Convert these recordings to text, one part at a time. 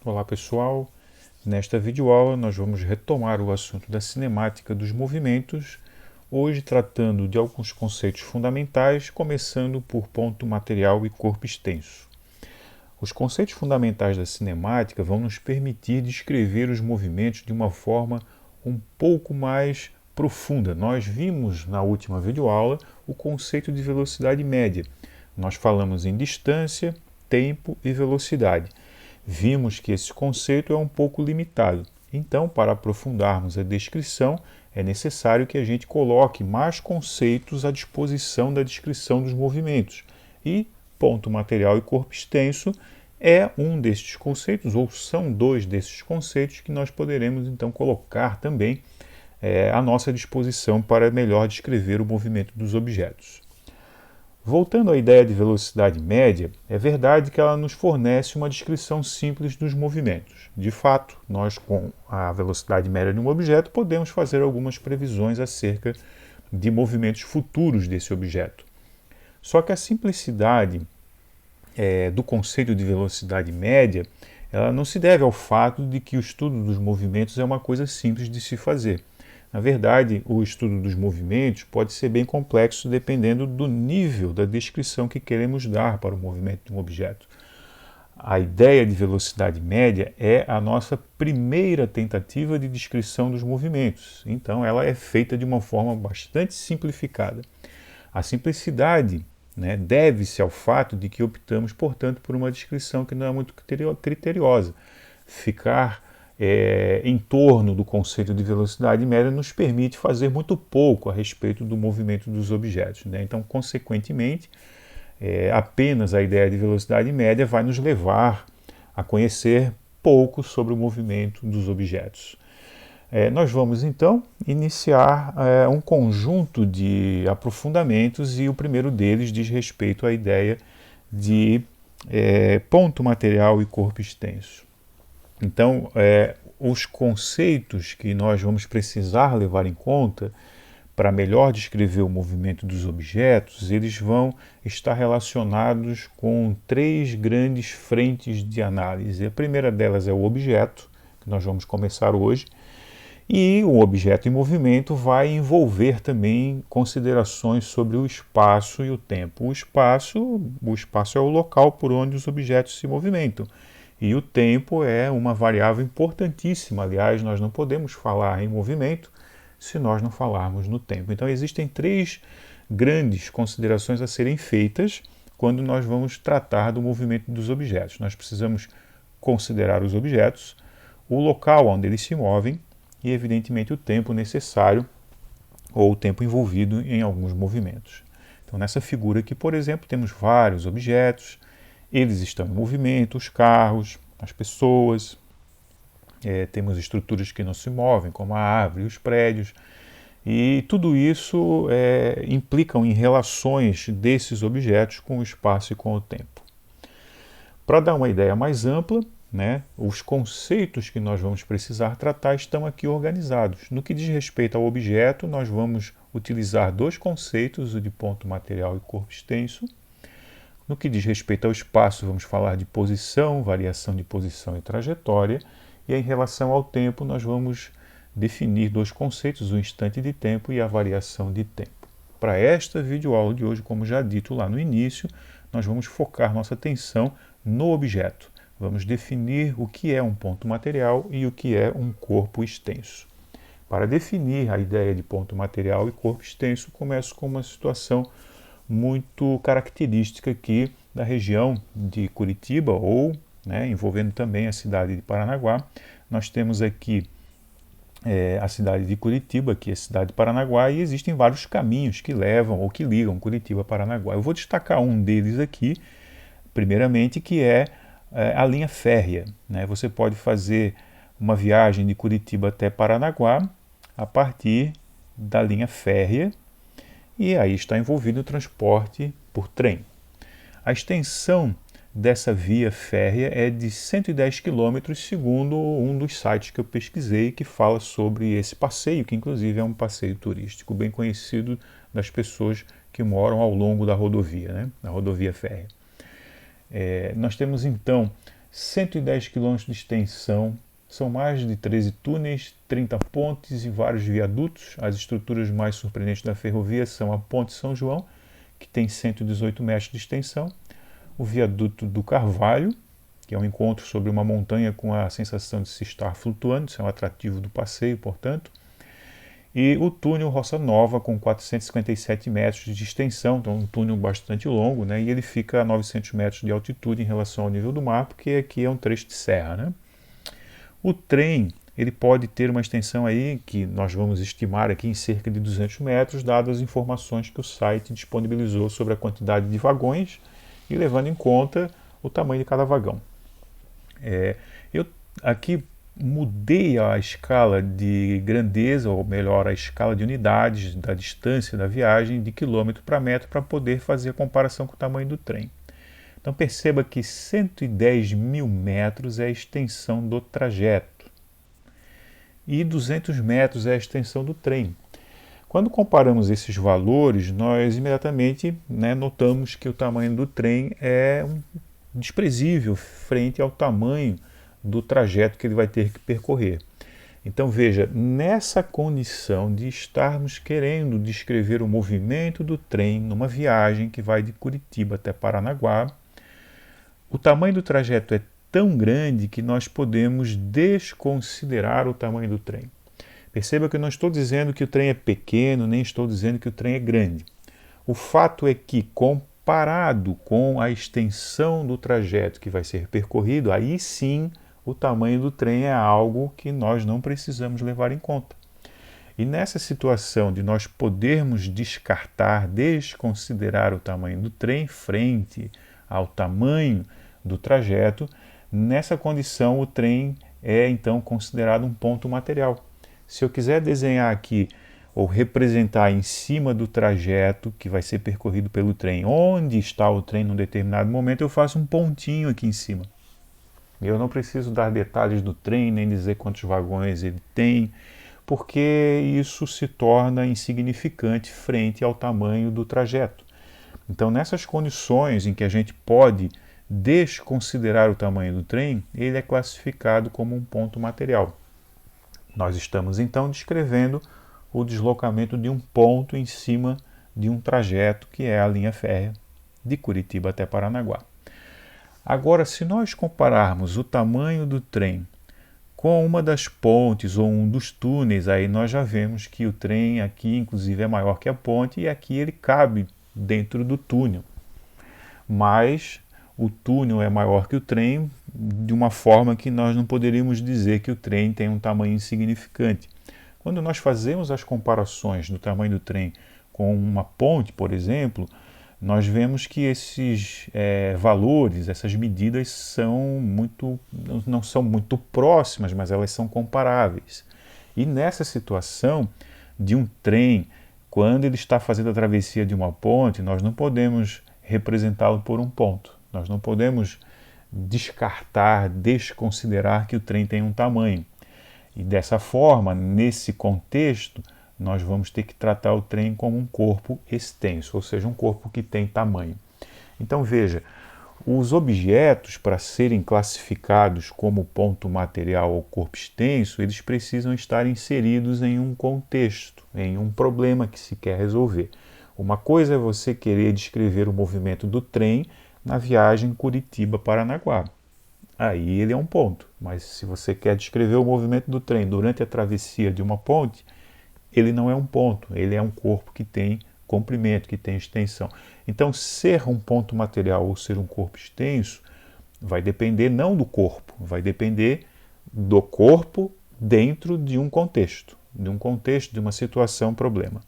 Olá pessoal, nesta videoaula nós vamos retomar o assunto da cinemática dos movimentos, hoje tratando de alguns conceitos fundamentais, começando por ponto material e corpo extenso. Os conceitos fundamentais da cinemática vão nos permitir descrever os movimentos de uma forma um pouco mais profunda. Nós vimos na última videoaula o conceito de velocidade média. Nós falamos em distância, tempo e velocidade. Vimos que esse conceito é um pouco limitado. Então, para aprofundarmos a descrição, é necessário que a gente coloque mais conceitos à disposição da descrição dos movimentos. E ponto material e corpo extenso é um destes conceitos, ou são dois desses conceitos que nós poderemos então colocar também à nossa disposição para melhor descrever o movimento dos objetos. Voltando à ideia de velocidade média, é verdade que ela nos fornece uma descrição simples dos movimentos. De fato, nós com a velocidade média de um objeto podemos fazer algumas previsões acerca de movimentos futuros desse objeto. Só que a simplicidade do conceito de velocidade média, ela não se deve ao fato de que o estudo dos movimentos é uma coisa simples de se fazer. Na verdade, o estudo dos movimentos pode ser bem complexo dependendo do nível da descrição que queremos dar para o movimento de um objeto. A ideia de velocidade média é a nossa primeira tentativa de descrição dos movimentos, então ela é feita de uma forma bastante simplificada. A simplicidade deve-se ao fato de que optamos, portanto, por uma descrição que não é muito criteriosa. Ficar em torno do conceito de velocidade média nos permite fazer muito pouco a respeito do movimento dos objetos. Então, consequentemente, apenas a ideia de velocidade média vai nos levar a conhecer pouco sobre o movimento dos objetos. Nós vamos então iniciar um conjunto de aprofundamentos e o primeiro deles diz respeito à ideia de ponto material e corpo extenso. Então, os conceitos que nós vamos precisar levar em conta para melhor descrever o movimento dos objetos, eles vão estar relacionados com três grandes frentes de análise. A primeira delas é o objeto, que nós vamos começar hoje, e o objeto em movimento vai envolver também considerações sobre o espaço e o tempo. O espaço é o local por onde os objetos se movimentam. E o tempo é uma variável importantíssima. Aliás, nós não podemos falar em movimento se nós não falarmos no tempo. Então, existem três grandes considerações a serem feitas quando nós vamos tratar do movimento dos objetos. Nós precisamos considerar os objetos, o local onde eles se movem e, evidentemente, o tempo necessário ou o tempo envolvido em alguns movimentos. Então, nessa figura aqui, por exemplo, temos vários objetos. Eles estão em movimento, os carros, as pessoas, temos estruturas que não se movem, como a árvore, os prédios, e tudo isso implicam em relações desses objetos com o espaço e com o tempo. Para dar uma ideia mais ampla, os conceitos que nós vamos precisar tratar estão aqui organizados. No que diz respeito ao objeto, nós vamos utilizar dois conceitos, o de ponto material e corpo extenso. No que diz respeito ao espaço, vamos falar de posição, variação de posição e trajetória. E em relação ao tempo, nós vamos definir dois conceitos, o instante de tempo e a variação de tempo. Para esta videoaula de hoje, como já dito lá no início, nós vamos focar nossa atenção no objeto. Vamos definir o que é um ponto material e o que é um corpo extenso. Para definir a ideia de ponto material e corpo extenso, começo com uma situação muito característica aqui da região de Curitiba, ou envolvendo também a cidade de Paranaguá. Nós temos aqui a cidade de Curitiba, que é a cidade de Paranaguá, e existem vários caminhos que levam ou que ligam Curitiba a Paranaguá. Eu vou destacar um deles aqui, primeiramente, que é a linha férrea. Você pode fazer uma viagem de Curitiba até Paranaguá a partir da linha férrea, e aí está envolvido o transporte por trem. A extensão dessa via férrea é de 110 quilômetros, segundo um dos sites que eu pesquisei, que fala sobre esse passeio, que inclusive é um passeio turístico bem conhecido das pessoas que moram ao longo da rodovia, da rodovia férrea. Nós temos então 110 quilômetros de extensão, são mais de 13 túneis, 30 pontes e vários viadutos. As estruturas mais surpreendentes da ferrovia são a Ponte São João, que tem 118 metros de extensão, o viaduto do Carvalho, que é um encontro sobre uma montanha com a sensação de se estar flutuando, isso é um atrativo do passeio, portanto, e o túnel Roça Nova, com 457 metros de extensão, então um túnel bastante longo, né, e ele fica a 900 metros de altitude em relação ao nível do mar, porque aqui é um trecho de serra, né? O trem, ele pode ter uma extensão aí, que nós vamos estimar aqui em cerca de 200 metros, dadas as informações que o site disponibilizou sobre a quantidade de vagões e levando em conta o tamanho de cada vagão. Eu aqui mudei a escala de grandeza, ou melhor, a escala de unidades da distância da viagem de quilômetro para metro para poder fazer a comparação com o tamanho do trem. Então perceba que 110 mil metros é a extensão do trajeto e 200 metros é a extensão do trem. Quando comparamos esses valores, nós imediatamente, notamos que o tamanho do trem é desprezível frente ao tamanho do trajeto que ele vai ter que percorrer. Então veja, nessa condição de estarmos querendo descrever o movimento do trem numa viagem que vai de Curitiba até Paranaguá, o tamanho do trajeto é tão grande que nós podemos desconsiderar o tamanho do trem. Perceba que eu não estou dizendo que o trem é pequeno, nem estou dizendo que o trem é grande. O fato é que, comparado com a extensão do trajeto que vai ser percorrido, aí sim o tamanho do trem é algo que nós não precisamos levar em conta. E nessa situação de nós podermos descartar, desconsiderar o tamanho do trem frente ao tamanho do trajeto, nessa condição o trem é então considerado um ponto material. Se eu quiser desenhar aqui ou representar em cima do trajeto que vai ser percorrido pelo trem, onde está o trem num determinado momento, eu faço um pontinho aqui em cima. Eu não preciso dar detalhes do trem, nem dizer quantos vagões ele tem, porque isso se torna insignificante frente ao tamanho do trajeto. Então, nessas condições em que a gente pode desconsiderar o tamanho do trem, ele é classificado como um ponto material. Nós estamos então descrevendo o deslocamento de um ponto em cima de um trajeto que é a linha férrea de Curitiba até Paranaguá. Agora, se nós compararmos o tamanho do trem com uma das pontes ou um dos túneis, aí nós já vemos que o trem aqui, inclusive, é maior que a ponte e aqui ele cabe dentro do túnel. Mas o túnel é maior que o trem de uma forma que nós não poderíamos dizer que o trem tem um tamanho insignificante. Quando nós fazemos as comparações do tamanho do trem com uma ponte, por exemplo, nós vemos que esses valores, essas medidas não são muito próximas, mas elas são comparáveis. E nessa situação de um trem, quando ele está fazendo a travessia de uma ponte, nós não podemos representá-lo por um ponto. Nós não podemos descartar, desconsiderar que o trem tem um tamanho. E dessa forma, nesse contexto, nós vamos ter que tratar o trem como um corpo extenso, ou seja, um corpo que tem tamanho. Então veja, os objetos, para serem classificados como ponto material ou corpo extenso, eles precisam estar inseridos em um contexto, em um problema que se quer resolver. Uma coisa é você querer descrever o movimento do trem na viagem Curitiba-Paranaguá. Aí ele é um ponto, mas se você quer descrever o movimento do trem durante a travessia de uma ponte, ele não é um ponto, ele é um corpo que tem comprimento, que tem extensão. Então, ser um ponto material ou ser um corpo extenso vai depender não do corpo, vai depender do corpo dentro de um contexto, de uma situação, problema.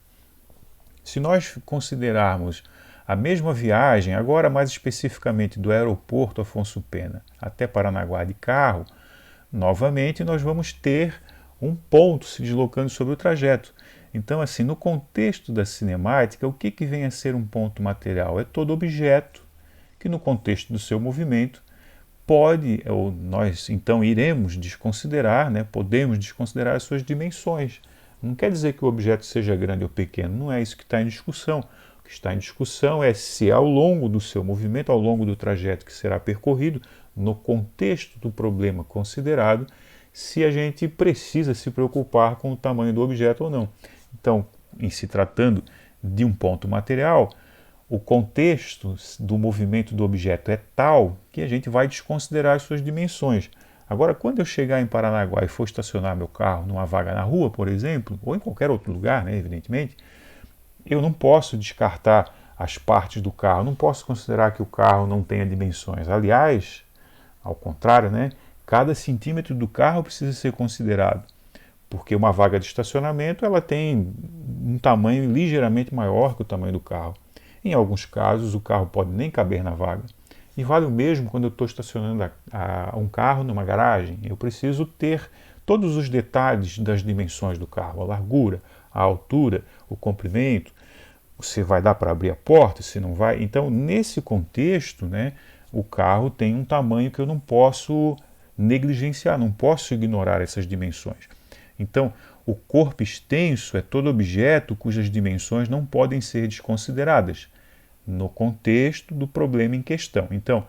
Se nós considerarmos a mesma viagem, agora mais especificamente do aeroporto Afonso Pena até Paranaguá de carro, novamente nós vamos ter um ponto se deslocando sobre o trajeto. Então, assim, no contexto da cinemática, o que vem a ser um ponto material? É todo objeto que, no contexto do seu movimento, pode, ou nós então iremos desconsiderar, podemos desconsiderar as suas dimensões. Não quer dizer que o objeto seja grande ou pequeno, não é isso que está em discussão. O que está em discussão é se ao longo do seu movimento, ao longo do trajeto que será percorrido, no contexto do problema considerado, se a gente precisa se preocupar com o tamanho do objeto ou não. Então, em se tratando de um ponto material, o contexto do movimento do objeto é tal que a gente vai desconsiderar as suas dimensões. Agora, quando eu chegar em Paranaguá e for estacionar meu carro numa vaga na rua, por exemplo, ou em qualquer outro lugar, né, evidentemente, eu não posso descartar as partes do carro, não posso considerar que o carro não tenha dimensões. Aliás, ao contrário, né, cada centímetro do carro precisa ser considerado, porque uma vaga de estacionamento ela tem um tamanho ligeiramente maior que o tamanho do carro. Em alguns casos, o carro pode nem caber na vaga. E vale o mesmo quando eu estou estacionando um carro numa garagem. Eu preciso ter todos os detalhes das dimensões do carro, a largura, a altura, o comprimento, se vai dar para abrir a porta, se não vai. Então, nesse contexto, né, o carro tem um tamanho que eu não posso negligenciar, não posso ignorar essas dimensões. Então, o corpo extenso é todo objeto cujas dimensões não podem ser desconsideradas no contexto do problema em questão. Então,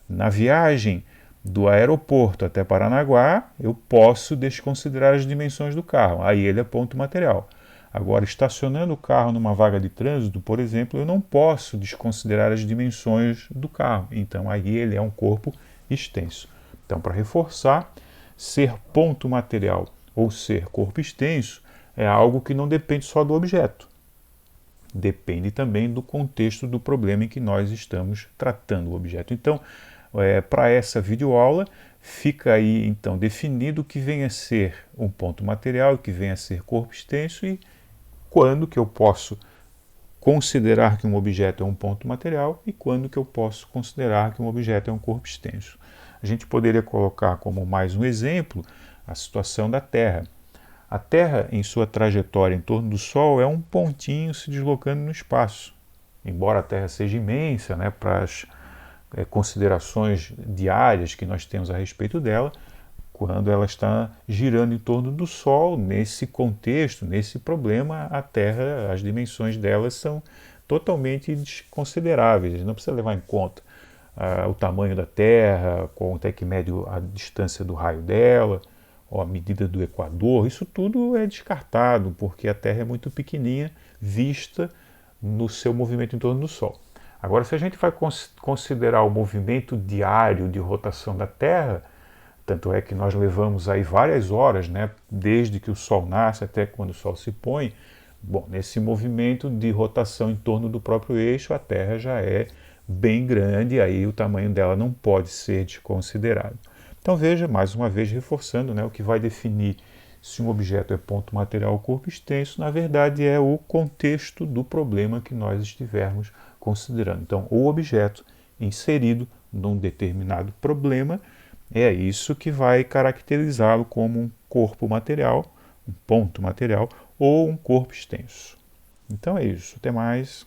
na viagem do aeroporto até Paranaguá, eu posso desconsiderar as dimensões do carro, aí ele é ponto material. Agora, estacionando o carro numa vaga de trânsito, por exemplo, eu não posso desconsiderar as dimensões do carro, então aí ele é um corpo extenso. Então, para reforçar, ser ponto material ou ser corpo extenso é algo que não depende só do objeto. Depende também do contexto do problema em que nós estamos tratando o objeto. Então, para essa videoaula, fica aí então definido o que vem a ser um ponto material, o que vem a ser corpo extenso e quando que eu posso considerar que um objeto é um ponto material e quando que eu posso considerar que um objeto é um corpo extenso. A gente poderia colocar como mais um exemplo a situação da Terra. A Terra, em sua trajetória em torno do Sol, é um pontinho se deslocando no espaço. Embora a Terra seja imensa, né, para as considerações diárias que nós temos a respeito dela, quando ela está girando em torno do Sol, nesse contexto, nesse problema, a Terra, as dimensões dela são totalmente desconsideráveis. Não precisa levar em conta o tamanho da Terra, quanto é que mede a distância do raio dela, ou a medida do Equador. Isso tudo é descartado, porque a Terra é muito pequenininha, vista no seu movimento em torno do Sol. Agora, se a gente vai considerar o movimento diário de rotação da Terra, tanto é que nós levamos aí várias horas, né, desde que o Sol nasce até quando o Sol se põe. Bom, nesse movimento de rotação em torno do próprio eixo, a Terra já é bem grande, aí o tamanho dela não pode ser desconsiderado. Então veja, mais uma vez reforçando, né, o que vai definir se um objeto é ponto material ou corpo extenso, na verdade é o contexto do problema que nós estivermos considerando. Então, o objeto inserido num determinado problema é isso que vai caracterizá-lo como um corpo material, um ponto material ou um corpo extenso. Então é isso. Até mais.